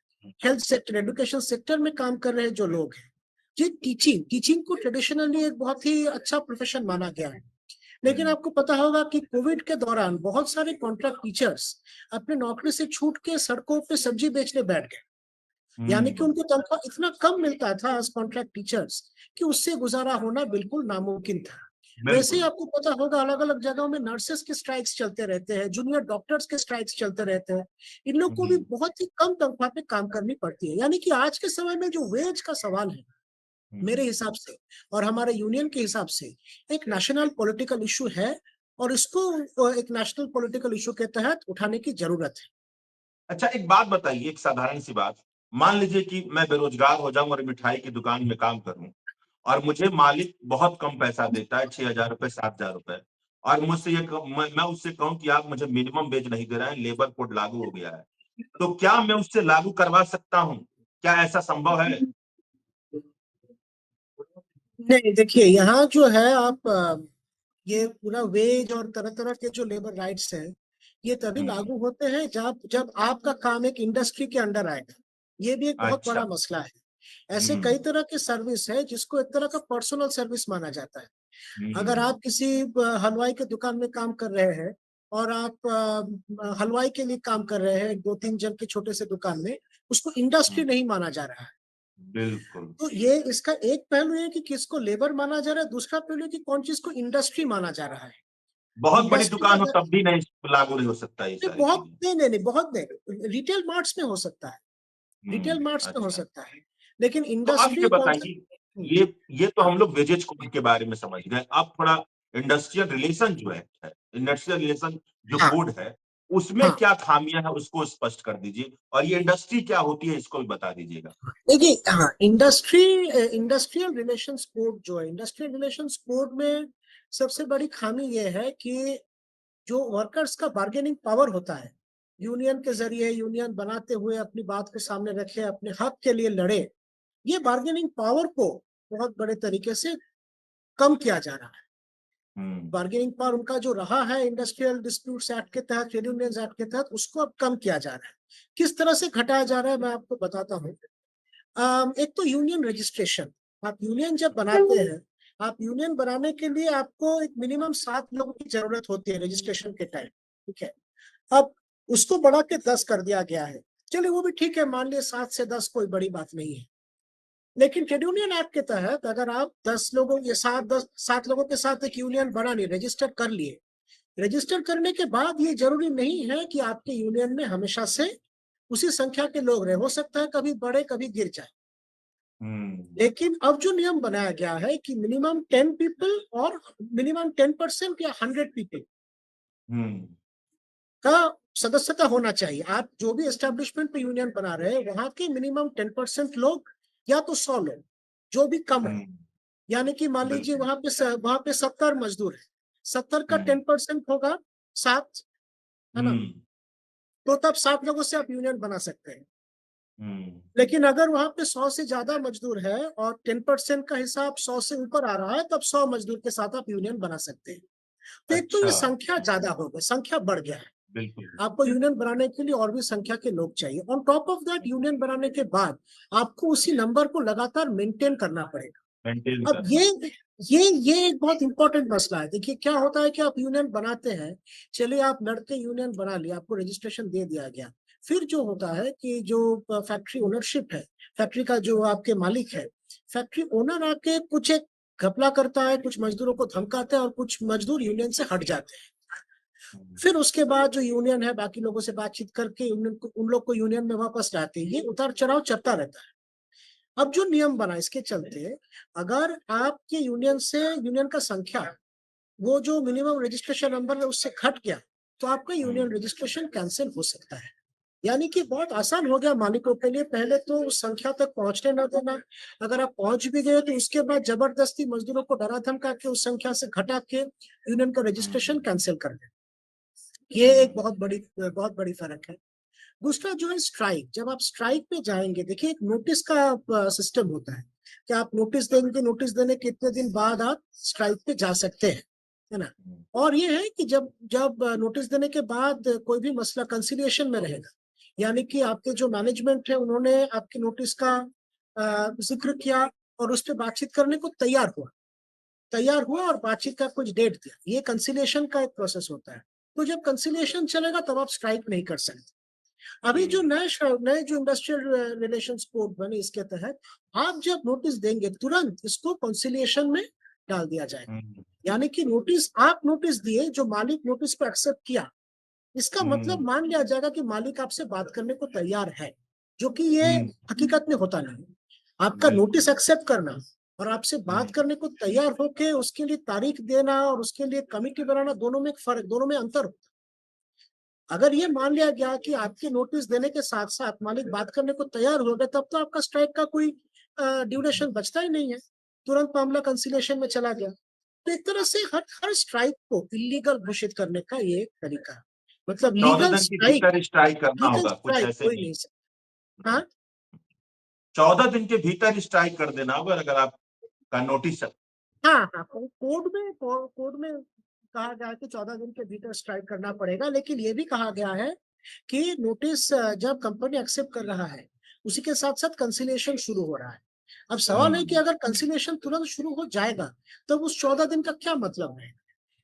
Speaker 1: हेल्थ सेक्टर, एजुकेशन सेक्टर में काम कर रहे जो लोग हैं, ये टीचिंग को ट्रेडिशनली एक बहुत ही अच्छा प्रोफेशन माना गया है, लेकिन आपको पता होगा कि कोविड के दौरान बहुत सारे कॉन्ट्रैक्ट टीचर्स अपने नौकरी से छूट के सड़कों पे सब्जी बेचने बैठ गए। यानी कि उनको तनख्वाह इतना कम मिलता था एज कॉन्ट्रैक्ट टीचर्स कि उससे गुजारा होना बिल्कुल नामुमकिन था। वैसे ही
Speaker 2: बिल्कुल।
Speaker 1: आपको पता होगा अलग अलग जगहों में नर्सेस के स्ट्राइक्स चलते रहते हैं, जूनियर डॉक्टर्स के स्ट्राइक्स चलते रहते हैं। इन लोग को भी
Speaker 2: हम्म,
Speaker 1: बहुत ही कम तनख्वाह पे काम करनी पड़ती है। यानी कि आज के समय में जो वेज का सवाल है मेरे हिसाब से और हमारे यूनियन के हिसाब से एक नेशनल पॉलिटिकल इशू है और इसको एक नेशनल पॉलिटिकल इशू के तहत उठाने की जरूरत है।
Speaker 2: अच्छा, एक बात बताइए, एक साधारण सी बात। मान लीजिए कि मैं बेरोजगार हो जाऊं और मिठाई की दुकान में काम करूं, और मुझे मालिक बहुत कम पैसा देता है, 6,000 रुपए, 7,000 रुपए, और मुझसे मैं उससे कहूं कि आप मुझे मिनिमम वेज नहीं दे रहे हैं, लेबर कोड लागू हो गया है, तो क्या मैं उससे लागू करवा सकता हूं? क्या ऐसा संभव है?
Speaker 1: नहीं, देखिए यहाँ जो है आप ये पूरा वेज और तरह तरह के जो लेबर राइट्स हैं ये तभी
Speaker 2: हम्म,
Speaker 1: लागू होते हैं जब जब आपका काम एक इंडस्ट्री के अंडर आएगा। ये भी एक बहुत
Speaker 2: अच्छा।
Speaker 1: बड़ा मसला है। ऐसे
Speaker 2: हम्म,
Speaker 1: कई तरह के सर्विस है जिसको एक तरह का पर्सनल सर्विस माना जाता है। अगर
Speaker 2: हम्म,
Speaker 1: आप किसी हलवाई के दुकान में काम कर रहे हैं और आप हलवाई के लिए काम कर रहे हैं दो तीन जन के छोटे से दुकान में, उसको इंडस्ट्री
Speaker 2: हम्म,
Speaker 1: नहीं माना जा रहा है।
Speaker 2: बिल्कुल।
Speaker 1: तो ये इसका एक पहलू है कि किसको लेबर माना जा रहा है, दूसरा पहलू है कि कौन चीज को इंडस्ट्री माना जा रहा है।
Speaker 2: बहुत बड़ी
Speaker 1: इंडस्ट्री
Speaker 2: दुकान हो
Speaker 1: अगर
Speaker 2: तब भी नहीं लागू नहीं हो सकता ये सारी
Speaker 1: बहुत
Speaker 2: चीजें।
Speaker 1: नहीं नहीं नहीं बहुत नहीं, रिटेल मार्ट्स में हो सकता है। रिटेल मार्ट्स में हो
Speaker 2: अच्छा।
Speaker 1: सकता है, लेकिन
Speaker 2: तो अब ये
Speaker 1: इंडस्ट्री
Speaker 2: बताइए,
Speaker 1: कॉन्सेप्ट।
Speaker 2: ये तो हम लोग वेजेज कोड के बारे में समझ गए। अब थोड़ा इंडस्ट्रियल रिलेशन जो है, इंडस्ट्रियल रिलेशन जो
Speaker 1: हाँ
Speaker 2: कोड है, उसमें
Speaker 1: हाँ,
Speaker 2: क्या खामियां है उसको स्पष्ट कर दीजिए, और ये इंडस्ट्री क्या होती है इसको भी बता दीजिएगा।
Speaker 1: देखिए हाँ, इंडस्ट्रियल रिलेशंस कोड जो है, इंडस्ट्रियल रिलेशंस कोड में सबसे बड़ी खामी ये है कि जो वर्कर्स का बार्गेनिंग पावर होता है, यूनियन के जरिए यूनियन बनाते हुए अपनी बात को सामने रखे, अपने हक के लिए लड़े, ये बार्गेनिंग पावर को बहुत बड़े तरीके से कम किया जा रहा है।
Speaker 2: हम्म,
Speaker 1: बार्गेनिंग पावर उनका जो रहा है इंडस्ट्रियल डिस्प्यूट्स एक्ट के तहत, ट्रेड यूनियंस एक्ट के तहत, उसको अब कम किया जा रहा है। किस तरह से घटाया जा रहा है मैं आपको बताता हूँ। एक तो यूनियन रजिस्ट्रेशन। आप यूनियन जब बनाते हैं, आप यूनियन बनाने के लिए आपको एक मिनिमम 7 लोगों की जरूरत होती है रजिस्ट्रेशन के टाइम। ठीक है, अब उसको बढ़ा के 10 कर दिया गया है। चलिए वो भी ठीक है, मान लिया 7 से 10 कोई बड़ी बात नहीं है। लेकिन ट्रेड यूनियन एक्ट के तहत अगर आप 10 लोगों या 7 लोगों के साथ एक यूनियन बना लिए, रजिस्टर कर लिए, रजिस्टर करने के बाद ये जरूरी नहीं है कि आपके यूनियन में हमेशा से उसी संख्या के लोग रहे। हो सकता है कभी बढ़े कभी गिर जाए।
Speaker 2: हम्म,
Speaker 1: लेकिन अब जो नियम बनाया गया है कि मिनिमम 10 पीपल और मिनिमम 10% या 100 पीपल
Speaker 2: हम्म,
Speaker 1: का सदस्यता होना चाहिए। आप जो भी एस्टेब्लिशमेंट पे यूनियन बना रहे हैं वहां के मिनिमम 10% लोग या तो 100 लोग, जो भी कम हो।
Speaker 2: हम्म,
Speaker 1: यानी कि मान लीजिए
Speaker 2: बिल्कुल।
Speaker 1: वहां पे 70 मजदूर है, 70 का
Speaker 2: हम्म,
Speaker 1: 10% होगा 7, है ना?
Speaker 2: हम्म,
Speaker 1: तो तब 7 लोगों से आप यूनियन बना सकते हैं।
Speaker 2: हम्म,
Speaker 1: लेकिन अगर वहां पे 100 से ज्यादा मजदूर है और 10% का हिसाब 100 से ऊपर आ रहा है, तब 100 मजदूर के साथ आप यूनियन बना सकते हैं। तो एक तो ये
Speaker 2: अच्छा।
Speaker 1: संख्या ज्यादा हो गई, संख्या बढ़ गया है।
Speaker 2: बिल्कुल।
Speaker 1: आपको यूनियन बनाने के लिए और भी संख्या के लोग चाहिए। On top of that, union बनाने के बाद आपको उसी नंबर को लगातार मेंटेन करना पड़ेगा।
Speaker 2: मेंटेन
Speaker 1: अब
Speaker 2: करना।
Speaker 1: ये एक बहुत इंपॉर्टेंट मसला है। देखिए क्या होता है कि आप यूनियन बनाते हैं, चलिए आप लड़के यूनियन बना लिया, आपको रजिस्ट्रेशन दे दिया गया। फिर जो होता है कि जो फैक्ट्री ओनरशिप है, फैक्ट्री का जो आपके मालिक है, फैक्ट्री ओनर आके कुछ एक घपला करता है, कुछ मजदूरों को धमकाते हैं और कुछ मजदूर यूनियन से हट जाते हैं।
Speaker 2: हम्म,
Speaker 1: फिर उसके बाद जो यूनियन है बाकी लोगों से बातचीत करके उन लोग को यूनियन में वापस लाते हैं। ये उतार चढ़ाव चलता रहता है। अब जो नियम बना इसके चलते, अगर आपके यूनियन का संख्या, वो जो मिनिमम रजिस्ट्रेशन नंबर है उससे घट गया, तो आपका यूनियन
Speaker 2: हम्म,
Speaker 1: रजिस्ट्रेशन कैंसिल हो सकता है। यानी कि बहुत आसान हो गया मालिकों के लिए, पहले तो उस संख्या तक पहुंचने न देना। अगर आप पहुंच भी गए तो उसके बाद जबरदस्ती मजदूरों को डरा धमका के उस संख्या से घटा के यूनियन का रजिस्ट्रेशन
Speaker 2: हम्म,
Speaker 1: कैंसिल कर देना। ये एक
Speaker 2: हम्म,
Speaker 1: बहुत बड़ी फर्क है। दूसरा जो है स्ट्राइक, जब आप स्ट्राइक पे जाएंगे, देखिए एक नोटिस का सिस्टम होता है कि आप नोटिस देंगे, नोटिस देने के कितने दिन बाद आप स्ट्राइक पे जा सकते हैं, है ना?
Speaker 2: हम्म,
Speaker 1: और ये है कि जब जब नोटिस देने के बाद कोई भी मसला कंसिलिएशन में रहेगा, यानी कि आपके जो मैनेजमेंट है उन्होंने आपके नोटिस का जिक्र किया और उस पर बातचीत करने को तैयार हुआ और बातचीत का कुछ डेट दिया, ये कंसिलिएशन का एक प्रोसेस होता है। तो जब कंसिलिएशन चलेगा तब आप स्ट्राइक नहीं कर सकते। अभी जो
Speaker 2: हम्म,
Speaker 1: नए जो इंडस्ट्रियल रिलेशंस कोड बने, इसके तहत आप जब नोटिस देंगे तुरंत इसको कंसिलिएशन में डाल दिया जाएगा।
Speaker 2: हम्म,
Speaker 1: यानी कि नोटिस आप नोटिस दिए, जो मालिक नोटिस को एक्सेप्ट किया, इसका मतलब
Speaker 2: हम्म,
Speaker 1: मान लिया जाएगा कि मालिक आपसे बात करने को तैयार है, जो कि ये
Speaker 2: हम्म,
Speaker 1: हकीकत में होता नहीं। आपका
Speaker 2: बिल्कुल।
Speaker 1: नोटिस एक्सेप्ट करना और आपसे बात
Speaker 2: हम्म,
Speaker 1: करने को तैयार होके उसके लिए तारीख देना और उसके लिए कमिटी बनाना, दोनों में एक फर्क, दोनों में अंतर होता है। अगर ये मान लिया गया कि आपके नोटिस देने के साथ साथ मालिक बात करने को तैयार हो गए, तब तो आपका स्ट्राइक का कोई ड्यूरेशन बचता ही नहीं है, तुरंत मामला कंसिलिएशन में चला गया। तो एक तरह से हर हर स्ट्राइक को इलीगल घोषित करने का ये एक तरीका है। मतलब
Speaker 2: 14 दिन के भीतर स्ट्राइक करना
Speaker 1: लीगल
Speaker 2: होगा, कुछ
Speaker 1: स्ट्राइक
Speaker 2: ऐसे
Speaker 1: कोई
Speaker 2: नहीं।
Speaker 1: नहीं सकता। हाँ
Speaker 2: 14 दिन के भीतर स्ट्राइक कर देना होगा अगर आपका नोटिस।
Speaker 1: हाँ हाँ, कोड में कहा गया है कि 14 दिन के भीतर स्ट्राइक करना पड़ेगा, लेकिन ये भी कहा गया है कि नोटिस जब कंपनी एक्सेप्ट कर रहा है, उसी के साथ साथ कंसिलिएशन शुरू हो रहा है। अब सवाल है कि
Speaker 2: हम्म,
Speaker 1: अगर कंसिलिएशन तुरंत शुरू हो जाएगा, तब उस 14 दिन का क्या मतलब है?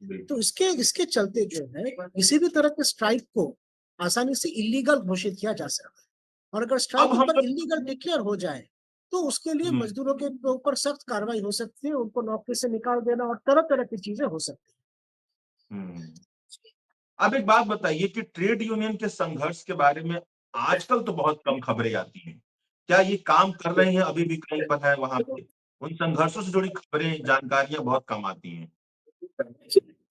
Speaker 1: तो
Speaker 2: बिल्कुल।
Speaker 1: इसके इसके चलते जो है, किसी भी तरह के स्ट्राइक को आसानी से इलीगल घोषित किया जा सकता है। और अगर
Speaker 2: अब
Speaker 1: स्ट्राइक एक
Speaker 2: हम
Speaker 1: बार
Speaker 2: लोग।
Speaker 1: इलीगल डिक्लेयर हो जाए, तो उसके लिए
Speaker 2: हम्म,
Speaker 1: मजदूरों के ऊपर सख्त कार्रवाई हो सकती है, उनको नौकरी से निकाल देना और तरह तरह की चीजें हो सकती
Speaker 2: हम्म। अब एक बात बताइए कि ट्रेड यूनियन के संघर्ष के बारे में आजकल तो बहुत कम खबरें आती हैं। क्या ये काम कर रहे हैं, अभी भी कहीं पर है वहां
Speaker 1: है।
Speaker 2: पे? उन संघर्षों से जुड़ी खबरें, जानकारियां बहुत कम आती हैं।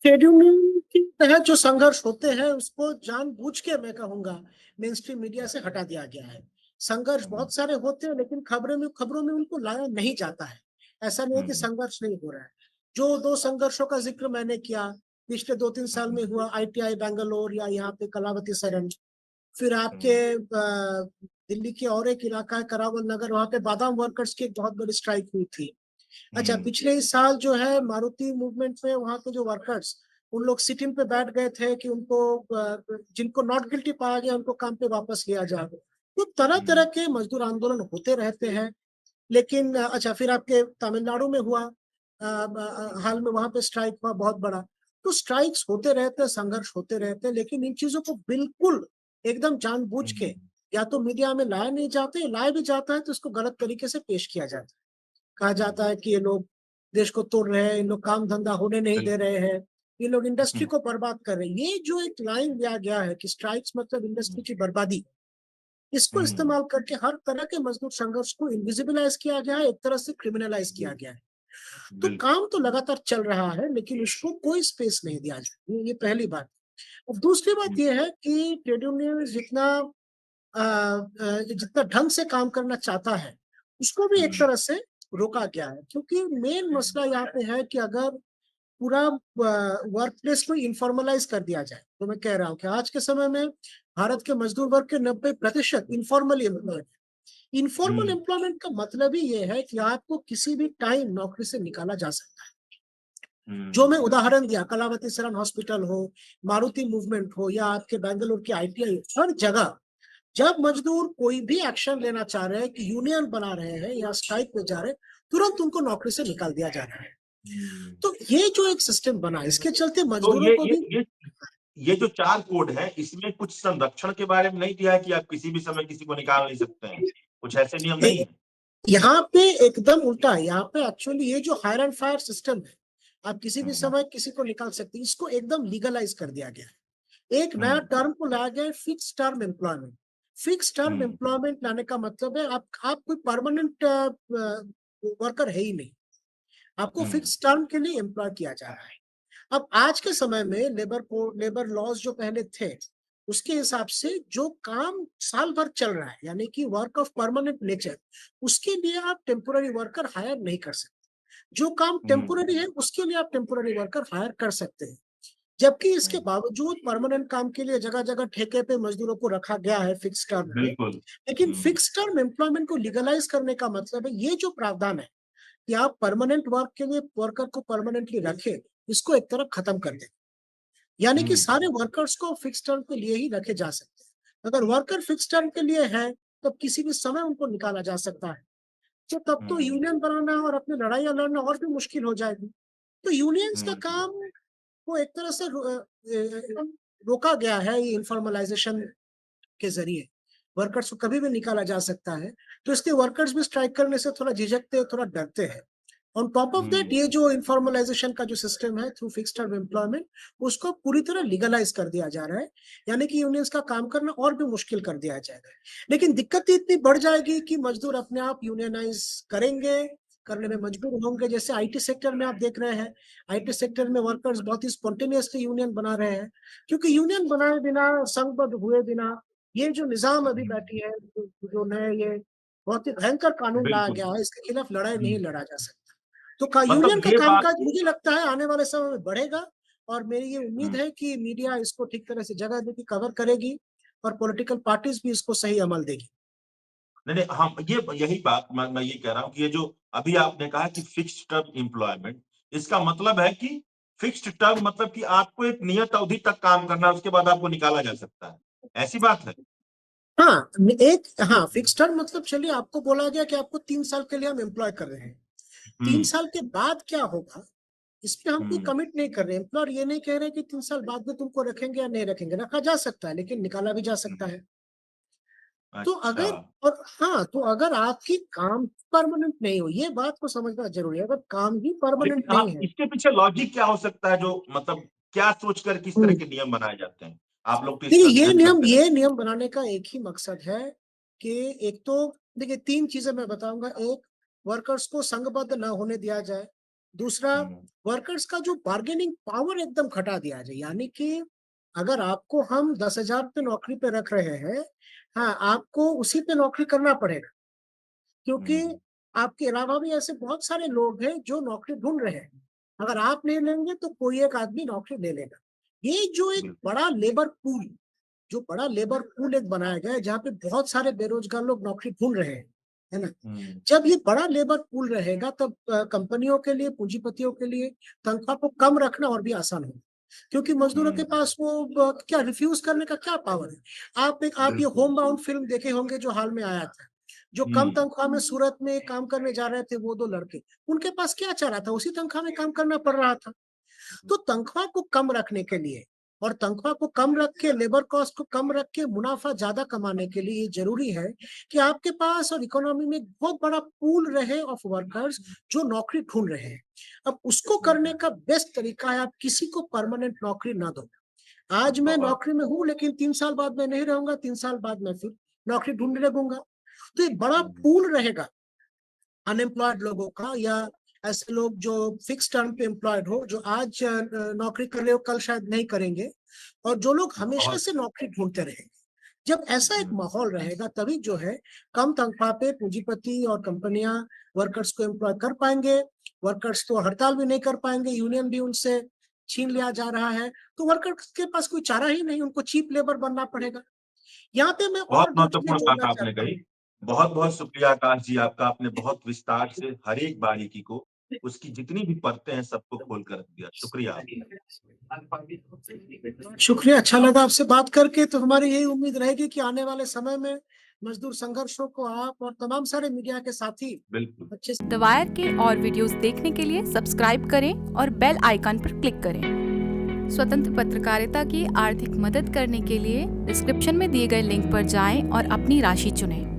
Speaker 1: ट्रेड यूनियन के तहत जो संघर्ष होते हैं, उसको जानबूझ के मैं कहूंगा मेन स्ट्रीम मीडिया से हटा दिया गया है। संघर्ष
Speaker 2: हम्म,
Speaker 1: बहुत सारे होते हैं, लेकिन खबरों में उनको लाया नहीं जाता है। ऐसा नहीं है कि
Speaker 2: हम्म,
Speaker 1: संघर्ष नहीं हो रहा है। जो दो संघर्षों का जिक्र मैंने किया, पिछले 2-3 साल में
Speaker 2: हम्म,
Speaker 1: हुआ ITI बैंगलोर या यहाँ पे कलावती सरन, फिर आपके
Speaker 2: हम्म,
Speaker 1: दिल्ली के और एक इलाका है करावल नगर, वहां पे बादाम वर्कर्स की एक बहुत बड़ी स्ट्राइक हुई थी। अच्छा,
Speaker 2: हम्म,
Speaker 1: पिछले इस साल जो है मारुति मूवमेंट में वहां के जो वर्कर्स, उन लोग सिटिंग पे बैठ गए थे कि उनको जिनको नॉट गिल्टी पाया गया उनको काम पे वापस लिया जाए। तो तरह तरह
Speaker 2: हम्म,
Speaker 1: के मजदूर आंदोलन होते रहते हैं। लेकिन अच्छा, फिर आपके तमिलनाडु में हुआ, हाल में वहां पे स्ट्राइक हुआ बहुत बड़ा। तो स्ट्राइक्स होते रहते हैं, संघर्ष होते रहते हैं, लेकिन इन चीजों को बिल्कुल एकदम जानबूझ के
Speaker 2: हम्म,
Speaker 1: या तो मीडिया में लाया नहीं जाते, लाया भी जाता है तो इसको गलत तरीके से पेश किया जाता है। कहा जाता
Speaker 2: हम्म,
Speaker 1: है कि ये लोग देश को तोड़ रहे हैं, इन लोग काम धंधा होने नहीं दे
Speaker 2: बिल्कुल।
Speaker 1: रहे हैं, ये लोग इंडस्ट्री
Speaker 2: हम्म,
Speaker 1: को बर्बाद कर रहे हैं। ये जो एक लाइन दिया गया है कि स्ट्राइक्स मतलब इंडस्ट्री की बर्बादी, इसको
Speaker 2: हम्म,
Speaker 1: इस्तेमाल करके हर तरह के मजदूर संघर्ष को इनविजिबलाइज किया गया है, एक तरह से क्रिमिनलाइज किया गया है। तो
Speaker 2: बिल्कुल।
Speaker 1: काम तो लगातार चल रहा है, लेकिन उसको कोई स्पेस नहीं दिया जाता, ये पहली बात। और दूसरी बात
Speaker 2: हम्म,
Speaker 1: यह है कि ट्रेड यूनियन जितना ढंग से काम करना चाहता है, उसको भी एक
Speaker 2: हम्म,
Speaker 1: तरह से रोका गया है, क्योंकि मेन मसला यहाँ पे है कि अगर पूरा वर्क प्लेस को इनफॉर्मलाइज कर दिया जाए, तो मैं कह रहा हूँ कि आज के समय में भारत के मजदूर वर्ग के 90% इनफॉर्मल एम्प्लॉयड। इनफॉर्मल
Speaker 2: हम्म,
Speaker 1: एम्प्लॉयमेंट का मतलब ही ये है कि आपको किसी भी टाइम नौकरी से निकाला जा सकता है। जो मैं
Speaker 2: हम्म,
Speaker 1: उदाहरण दिया, कलावती सरन हॉस्पिटल हो, मारुति मूवमेंट हो, या आपके बैंगलोर की ITI, हर जगह जब मजदूर कोई भी एक्शन लेना चाह रहे हैं कि यूनियन बना रहे हैं या स्ट्राइक पे जा रहे हैं, तुरंत उनको नौकरी से निकाल दिया जा रहा है।
Speaker 2: हम्म।
Speaker 1: तो ये जो एक सिस्टम बना, इसके चलते
Speaker 2: तो
Speaker 1: मजदूरों को भी
Speaker 2: ये जो 4 कोड है, इसमें कुछ संरक्षण के बारे में नहीं दिया है कि आप किसी भी समय किसी को निकाल नहीं सकते हैं? कुछ ऐसे नियम नहीं है?
Speaker 1: यहाँ पे एकदम उल्टा है। यहाँ पे एक्चुअली ये जो हायर एंड फायर सिस्टम है, आप किसी भी
Speaker 2: हम्म,
Speaker 1: समय किसी को निकाल सकते हैं, इसको एकदम लीगलाइज कर दिया गया है। एक नया
Speaker 2: हम्म,
Speaker 1: टर्म को लाया गया है, fix term employment. Fix term
Speaker 2: hmm,
Speaker 1: employment लाने का मतलब है आप कोई परमानेंट वर्कर है ही नहीं, आपको
Speaker 2: हम्म,
Speaker 1: फिक्स टर्म के लिए एम्प्लॉय किया जा रहा है। अब आज के समय में लेबर लॉज जो पहले थे, उसके हिसाब से जो काम साल भर चल रहा है, यानी कि वर्क ऑफ परमानेंट नेचर, उसके लिए आप टेम्पोररी वर्कर हायर नहीं कर सकते। जो काम
Speaker 2: हम्म,
Speaker 1: टेम्पोररी है उसके लिए आप टेम्पोररी वर्कर हायर कर सकते हैं। जबकि इसके
Speaker 2: हम्म,
Speaker 1: बावजूद परमानेंट काम के लिए जगह जगह ठेके पे मजदूरों को रखा गया है फिक्स टर्म पे।
Speaker 2: बिल्कुल।
Speaker 1: लेकिन
Speaker 2: हम्म,
Speaker 1: फिक्स टर्म एम्प्लॉयमेंट को लीगलाइज करने का मतलब है, ये जो प्रावधान है कि आप परमानेंट वर्क के लिए वर्कर को परमानेंटली रखे, इसको एक तरफ खत्म कर दे। यानी कि
Speaker 2: हम्म,
Speaker 1: सारे वर्कर्स को फिक्स टर्म के लिए ही रखे जा सकते हैं। अगर वर्कर फिक्स टर्म के लिए है, तब किसी भी समय उनको निकाला जा सकता है। तो तब तो
Speaker 2: हम्म,
Speaker 1: यूनियन बनाना और अपनी लड़ाइयाँ लड़ना और भी मुश्किल हो जाएगी। तो यूनियंस का
Speaker 2: हम्म,
Speaker 1: काम को एक तरह से रोका गया है, ये इनफॉर्मलाइजेशन के जरिए वर्कर्स को कभी भी निकाला जा सकता है, तो इसलिए वर्कर्स भी स्ट्राइक करने से थोड़ा झिझकते हैं, थोड़ा डरते हैं। ऑन टॉप ऑफ दैट ये जो इनफॉर्मलाइजेशन का जो सिस्टम है थ्रू फिक्स्ड टर्म एम्प्लॉयमेंट, उसको पूरी तरह लीगलाइज कर दिया जा रहा है, यानी कि यूनियंस का काम करना और भी मुश्किल कर दिया जाएगा। लेकिन दिक्कत इतनी बढ़ जाएगी कि मजदूर अपने आप यूनियनाइज करेंगे, करने में मजबूर होंगे। जैसे आईटी सेक्टर में आप देख रहे हैं, आईटी सेक्टर में वर्कर्स बहुत ही स्पॉन्टेनियसली यूनियन बना रहे हैं, क्योंकि यूनियन बनाए बिना, संघबद्ध हुए बिना, ये जो निजाम अभी बैठी है, जो नए ये बहुत ही भयंकर कानून लाया
Speaker 2: बिल्कुल।
Speaker 1: गया है, इसके खिलाफ लड़ाई नहीं लड़ा जा सकता। तो
Speaker 2: मतलब
Speaker 1: यूनियन का
Speaker 2: ये बात
Speaker 1: कामकाज मुझे लगता है आने वाले समय में बढ़ेगा, और मेरी ये उम्मीद है कि मीडिया इसको ठीक तरह से जगह देगी, कवर करेगी, और पॉलिटिकल पार्टीज भी इसको सही अमल देगी।
Speaker 2: नहीं नहीं, हम ये यही बात मैं ये कह रहा हूँ कि ये जो अभी आपने कहा कि फिक्स्ड टर्म एम्प्लॉयमेंट, इसका मतलब है कि फिक्स्ड टर्म मतलब कि आपको एक नियत अवधि तक काम करना है, उसके बाद आपको निकाला जा सकता है, ऐसी बात है?
Speaker 1: हाँ, हाँ, फिक्स टर्म मतलब चलिए आपको बोला गया कि आपको 3 साल के लिए हम एम्प्लॉय कर रहे हैं। 3 साल के बाद क्या होगा, इस पे हम कोई कमिट नहीं कर रहे हैं। एम्प्लॉयर ये नहीं कह रहे कि 3 साल बाद में तुमको रखेंगे या नहीं रखेंगे। रखा जा सकता है, लेकिन निकाला भी जा सकता है। तो
Speaker 2: अच्छा।
Speaker 1: अगर और हाँ, तो अगर आपकी काम परमानेंट नहीं हो, ये बात को समझना जरूरी है। अगर काम ही परमानेंट
Speaker 2: लेकिन हाँ,
Speaker 1: नहीं है,
Speaker 2: इसके पीछे लॉजिक क्या हो सकता है, जो मतलब क्या सोचकर किस तरह के नियम बनाए जाते हैं? आप लोग तो
Speaker 1: देखिए
Speaker 2: इसका अध्ययन करते
Speaker 1: ये
Speaker 2: रहते
Speaker 1: नियम बनाने का एक ही मकसद है कि एक तो देखिए 3 चीजें मैं बताऊंगा। एक, वर्कर्स को संघबद्ध ना होने दिया जाए। दूसरा,
Speaker 2: हैं।
Speaker 1: वर्कर्स का जो बार्गेनिंग पावर एकदम घटा दिया जाए, यानी कि अगर आपको हम 10,000 पे नौकरी पे रख रहे हैं, हाँ, आपको उसी पे नौकरी करना पड़ेगा, क्योंकि आपके अलावा भी ऐसे बहुत सारे लोग हैं जो नौकरी ढूंढ रहे हैं। अगर आप नहीं लेंगे तो कोई एक आदमी नौकरी ले लेगा। ये जो एक
Speaker 2: बिल्कुल।
Speaker 1: बड़ा लेबर पूल, जो बड़ा लेबर पूल एक बनाया गया है, जहाँ पे बहुत सारे बेरोजगार लोग नौकरी ढूंढ रहे हैं, है ना? जब ये बड़ा लेबर पूल रहेगा, तब कंपनियों के लिए, पूंजीपतियों के लिए तनख्वाह को कम रखना और भी आसान होगा, क्योंकि मजदूरों के पास वो क्या रिफ्यूज करने का क्या पावर है। आप ये
Speaker 2: बिल्कुल।
Speaker 1: होम बाउंड फिल्म देखे होंगे जो हाल में आया था, जो कम तनख्वाह में सूरत में काम करने जा रहे थे, वो 2 लड़के, उनके पास क्या चाह था, उसी तनख्वाह में काम करना पड़ रहा था। तो तनख्वाह को कम रखने के लिए, और तनख्वाह को कम रख के, लेबर कॉस्ट को कम रख के मुनाफा ज्यादा कमाने के लिए ये जरूरी है कि आपके पास और इकोनॉमी में एक बहुत बड़ा पूल रहे ऑफ वर्कर्स जो नौकरी ढूंढ रहे हैं। अब उसको करने का बेस्ट तरीका है, आप किसी को परमानेंट नौकरी ना दो। आज मैं
Speaker 2: बहुत।
Speaker 1: नौकरी में हूँ, लेकिन 3 साल बाद मैं नहीं रहूंगा, 3 साल बाद मैं फिर नौकरी ढूंढने लगूंगा। तो एक बड़ा पूल रहेगा अनएम्प्लॉयड लोगों का, या ऐसे लोग जो फिक्स टर्म पे एम्प्लॉयड हो, जो आज नौकरी कर रहे हो, कल शायद नहीं करेंगे, और जो लोग हमेशा
Speaker 2: बहुत।
Speaker 1: से नौकरी ढूंढते रहेंगे। जब ऐसा एक माहौल रहेगा, तभी जो है कम तनख्वाह पे पूंजीपति और कंपनियां वर्कर्स को एम्प्लॉय कर पाएंगे। वर्कर्स तो हड़ताल भी नहीं कर पाएंगे, यूनियन भी उनसे छीन लिया जा रहा है, तो वर्कर्स के पास कोई चारा ही नहीं, उनको चीप लेबर बनना पड़ेगा। यहाँ पे मैं
Speaker 2: बहुत
Speaker 1: और 2 चीजें
Speaker 2: महत्वपूर्ण बात
Speaker 1: जोड़ना
Speaker 2: आपने
Speaker 1: चाहता हूँ।
Speaker 2: कही। बहुत बहुत शुक्रिया आकाश जी आपका, आपने बहुत विस्तार से हर एक बारीकी को, उसकी जितनी भी परतें हैं सबको खोल कर रख दिया। शुक्रिया आपका।
Speaker 1: शुक्रिया, अच्छा लगा आपसे बात करके। तो हमारी यही उम्मीद रहेगी कि आने वाले समय में मजदूर संघर्षों को आप और तमाम सारे मीडिया के साथी
Speaker 2: बिल्कुल।
Speaker 1: अच्छे से
Speaker 4: द वायर के और वीडियोस देखने के लिए सब्सक्राइब करें और बेल आइकन पर क्लिक करें। स्वतंत्र पत्रकारिता की आर्थिक मदद करने के लिए डिस्क्रिप्शन में दिए गए लिंक पर जाएं और अपनी राशि चुनें।